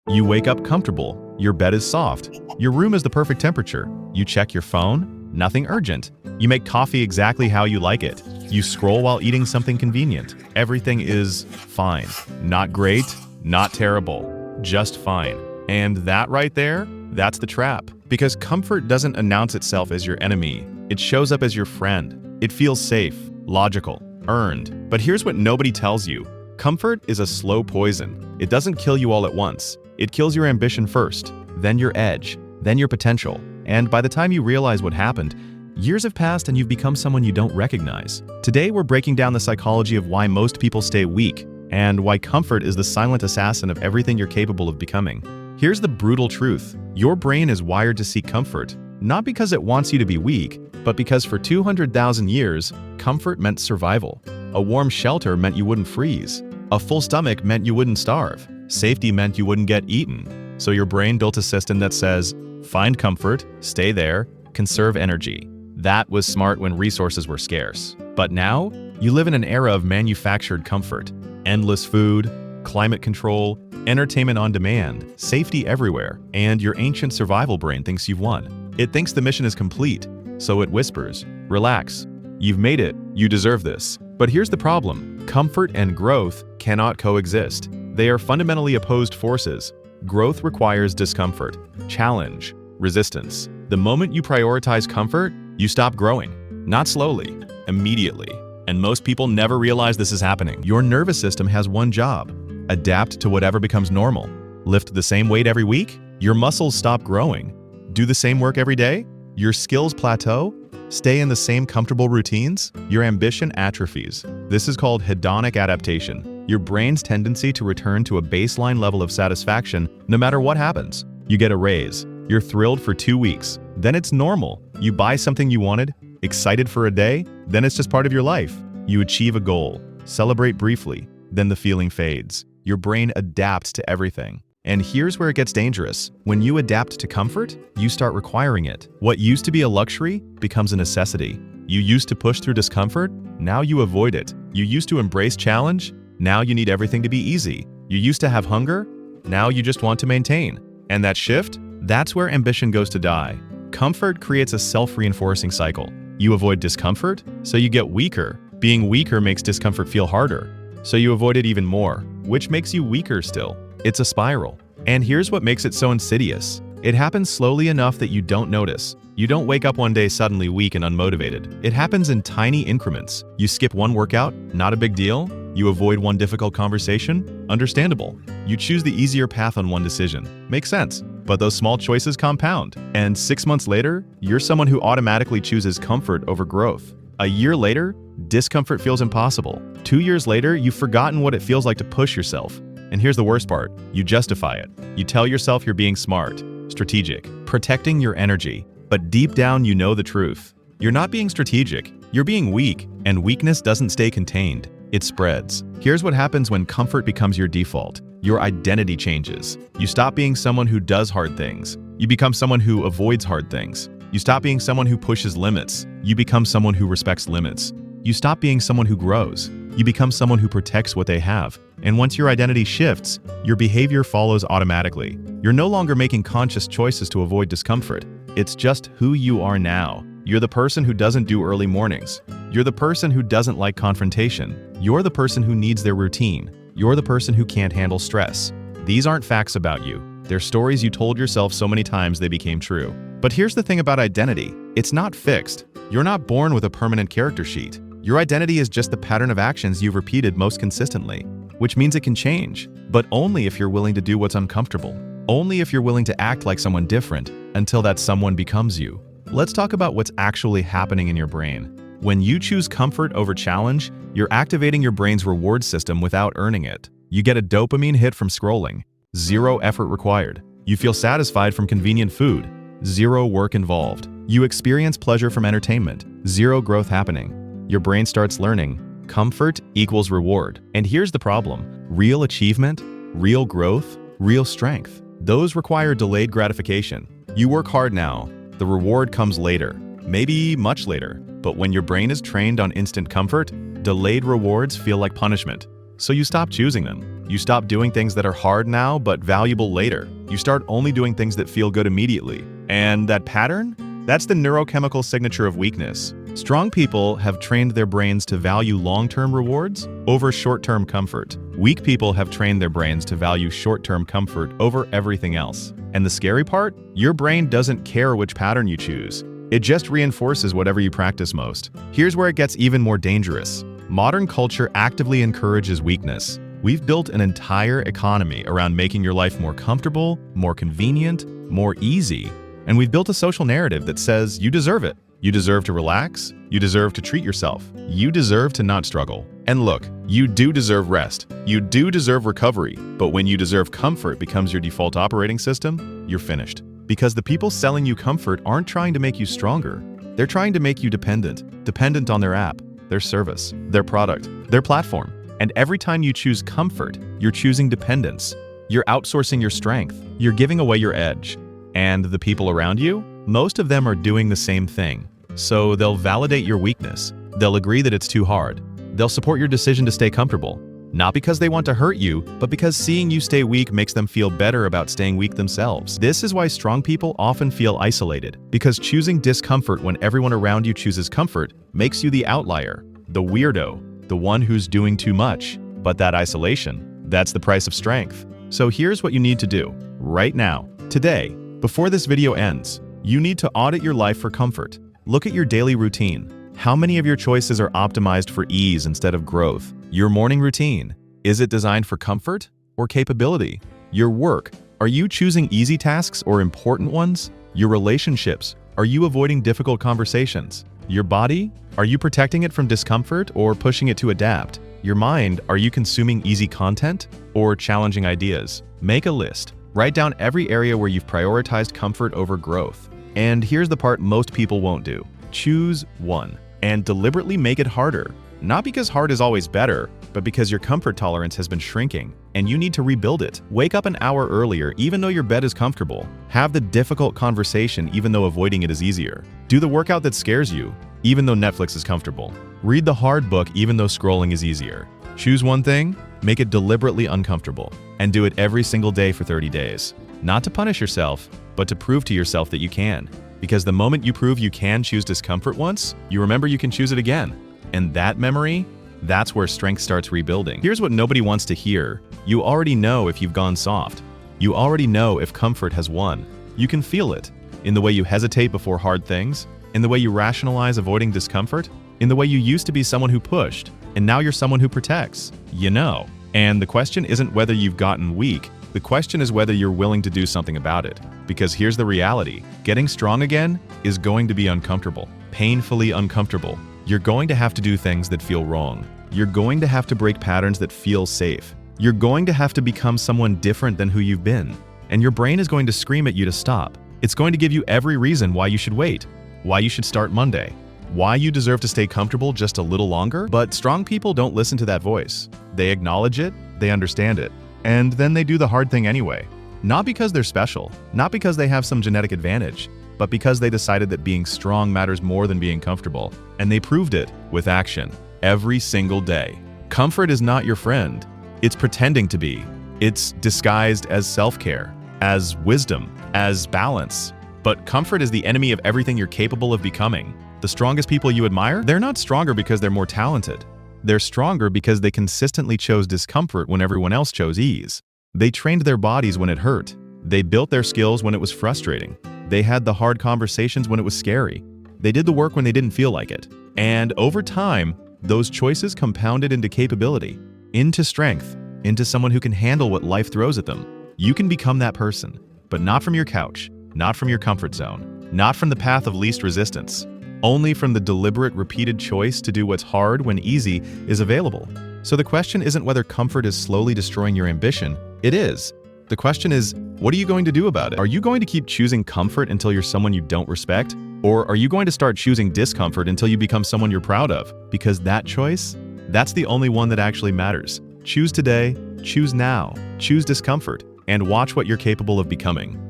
You wake up comfortable. Your bed is soft. Your room is the perfect temperature. You check your phone. Nothing urgent. You make coffee exactly how you like it. You scroll while eating something convenient. Everything is fine. Not great, not terrible, just fine. And that right there, that's the trap. Because comfort doesn't announce itself as your enemy. It shows up as your friend. It feels safe, logical, earned. But here's what nobody tells you. Comfort is a slow poison. It doesn't kill you all at once. It kills your ambition first, then your edge, then your potential. And by the time you realize what happened, years have passed and you've become someone you don't recognize. Today, we're breaking down the psychology of why most people stay weak and why comfort is the silent assassin of everything you're capable of becoming. Here's the brutal truth. Your brain is wired to seek comfort, not because it wants you to be weak, but because for 200,000 years, comfort meant survival. A warm shelter meant you wouldn't freeze. A full stomach meant you wouldn't starve. Safety meant you wouldn't get eaten. So your brain built a system that says, find comfort, stay there, conserve energy. That was smart when resources were scarce. But now, you live in an era of manufactured comfort. Endless food, climate control, entertainment on demand, safety everywhere, and your ancient survival brain thinks you've won. It thinks the mission is complete, so it whispers, relax, you've made it, you deserve this. But here's the problem. Comfort and growth cannot coexist. They are fundamentally opposed forces. Growth requires discomfort, challenge, resistance. The moment you prioritize comfort, you stop growing. Not slowly, immediately. And most people never realize this is happening. Your nervous system has one job: adapt to whatever becomes normal. Lift the same weight every week? Your muscles stop growing. Do the same work every day? Your skills plateau? Stay in the same comfortable routines? Your ambition atrophies. This is called hedonic adaptation. Your brain's tendency to return to a baseline level of satisfaction no matter what happens. You get a raise. You're thrilled for 2 weeks. Then it's normal. You buy something you wanted, excited for a day, then it's just part of your life. You achieve a goal, celebrate briefly, then the feeling fades. Your brain adapts to everything. And here's where it gets dangerous. When you adapt to comfort, you start requiring it. What used to be a luxury becomes a necessity. You used to push through discomfort, now you avoid it. You used to embrace challenge, now you need everything to be easy. You used to have hunger, now you just want to maintain. And that shift, that's where ambition goes to die. Comfort creates a self-reinforcing cycle. You avoid discomfort, so you get weaker. Being weaker makes discomfort feel harder, so you avoid it even more, which makes you weaker still. It's a spiral. And here's what makes it so insidious. It happens slowly enough that you don't notice. You don't wake up one day suddenly weak and unmotivated. It happens in tiny increments. You skip one workout, not a big deal. You avoid one difficult conversation, understandable. You choose the easier path on one decision, makes sense. But those small choices compound. And 6 months later, you're someone who automatically chooses comfort over growth. A year later, discomfort feels impossible. 2 years later, you've forgotten what it feels like to push yourself. And here's the worst part. You justify it. You tell yourself you're being smart, strategic, protecting your energy. But deep down, you know the truth. You're not being strategic. You're being weak. And weakness doesn't stay contained. It spreads. Here's what happens when comfort becomes your default. Your identity changes. You stop being someone who does hard things. You become someone who avoids hard things. You stop being someone who pushes limits. You become someone who respects limits. You stop being someone who grows. You become someone who protects what they have. And once your identity shifts, your behavior follows automatically. You're no longer making conscious choices to avoid discomfort. It's just who you are now. You're the person who doesn't do early mornings. You're the person who doesn't like confrontation. You're the person who needs their routine. You're the person who can't handle stress. These aren't facts about you. They're stories you told yourself so many times they became true. But here's the thing about identity. It's not fixed. You're not born with a permanent character sheet. Your identity is just the pattern of actions you've repeated most consistently, which means it can change, but only if you're willing to do what's uncomfortable. Only if you're willing to act like someone different until that someone becomes you. Let's talk about what's actually happening in your brain. When you choose comfort over challenge, you're activating your brain's reward system without earning it. You get a dopamine hit from scrolling. 0 effort required. You feel satisfied from convenient food. 0 work involved. You experience pleasure from entertainment. 0 growth happening. Your brain starts learning. Comfort equals reward. And here's the problem. Real achievement, real growth, real strength. Those require delayed gratification. You work hard now. The reward comes later. Maybe much later. But when your brain is trained on instant comfort, delayed rewards feel like punishment. So you stop choosing them. You stop doing things that are hard now but valuable later. You start only doing things that feel good immediately. And that pattern? That's the neurochemical signature of weakness. Strong people have trained their brains to value long-term rewards over short-term comfort. Weak people have trained their brains to value short-term comfort over everything else. And the scary part? Your brain doesn't care which pattern you choose. It just reinforces whatever you practice most. Here's where it gets even more dangerous. Modern culture actively encourages weakness. We've built an entire economy around making your life more comfortable, more convenient, more easy. And we've built a social narrative that says you deserve it. You deserve to relax. You deserve to treat yourself. You deserve to not struggle. And look, you do deserve rest. You do deserve recovery. But when you deserve comfort becomes your default operating system, you're finished. Because the people selling you comfort aren't trying to make you stronger. They're trying to make you dependent on their app, their service, their product, their platform. And every time you choose comfort, you're choosing dependence. You're outsourcing your strength. You're giving away your edge. And the people around you? Most of them are doing the same thing. So they'll validate your weakness. They'll agree that it's too hard. They'll support your decision to stay comfortable. Not because they want to hurt you, but because seeing you stay weak makes them feel better about staying weak themselves. This is why strong people often feel isolated, because choosing discomfort when everyone around you chooses comfort makes you the outlier, the weirdo, the one who's doing too much. But that isolation, that's the price of strength. So here's what you need to do right now, today, before this video ends. You need to audit your life for comfort. Look at your daily routine. How many of your choices are optimized for ease instead of growth? Your morning routine, is it designed for comfort or capability? Your work, are you choosing easy tasks or important ones? Your relationships, are you avoiding difficult conversations? Your body, are you protecting it from discomfort or pushing it to adapt? Your mind, are you consuming easy content or challenging ideas? Make a list. Write down every area where you've prioritized comfort over growth. And here's the part most people won't do. Choose one and deliberately make it harder. Not because hard is always better, but because your comfort tolerance has been shrinking and you need to rebuild it. Wake up an hour earlier even though your bed is comfortable. Have the difficult conversation even though avoiding it is easier. Do the workout that scares you even though Netflix is comfortable. Read the hard book even though scrolling is easier. Choose one thing, make it deliberately uncomfortable, and do it every single day for 30 days. Not to punish yourself, but to prove to yourself that you can. Because the moment you prove you can choose discomfort once, you remember you can choose it again. And that memory, that's where strength starts rebuilding. Here's what nobody wants to hear. You already know if you've gone soft. You already know if comfort has won. You can feel it in the way you hesitate before hard things, in the way you rationalize avoiding discomfort, in the way you used to be someone who pushed, and now you're someone who protects. You know. And the question isn't whether you've gotten weak. The question is whether you're willing to do something about it. Because here's the reality. Getting strong again is going to be uncomfortable. Painfully uncomfortable. You're going to have to do things that feel wrong. You're going to have to break patterns that feel safe. You're going to have to become someone different than who you've been. And your brain is going to scream at you to stop. It's going to give you every reason why you should wait, why you should start Monday, why you deserve to stay comfortable just a little longer. But strong people don't listen to that voice. They acknowledge it, they understand it, and then they do the hard thing anyway. Not because they're special, not because they have some genetic advantage, but because they decided that being strong matters more than being comfortable. And they proved it with action every single day. Comfort is not your friend. It's pretending to be. It's disguised as self-care, as wisdom, as balance. But comfort is the enemy of everything you're capable of becoming. The strongest people you admire, they're not stronger because they're more talented. They're stronger because they consistently chose discomfort when everyone else chose ease. They trained their bodies when it hurt. They built their skills when it was frustrating. They had the hard conversations when it was scary. They did the work when they didn't feel like it. And over time, those choices compounded into capability, into strength, into someone who can handle what life throws at them. You can become that person, but not from your couch, not from your comfort zone, not from the path of least resistance, only from the deliberate, repeated choice to do what's hard when easy is available. So the question isn't whether comfort is slowly destroying your ambition. It is. The question is, what are you going to do about it? Are you going to keep choosing comfort until you're someone you don't respect? Or are you going to start choosing discomfort until you become someone you're proud of? Because that choice, that's the only one that actually matters. Choose today, choose now, choose discomfort, and watch what you're capable of becoming.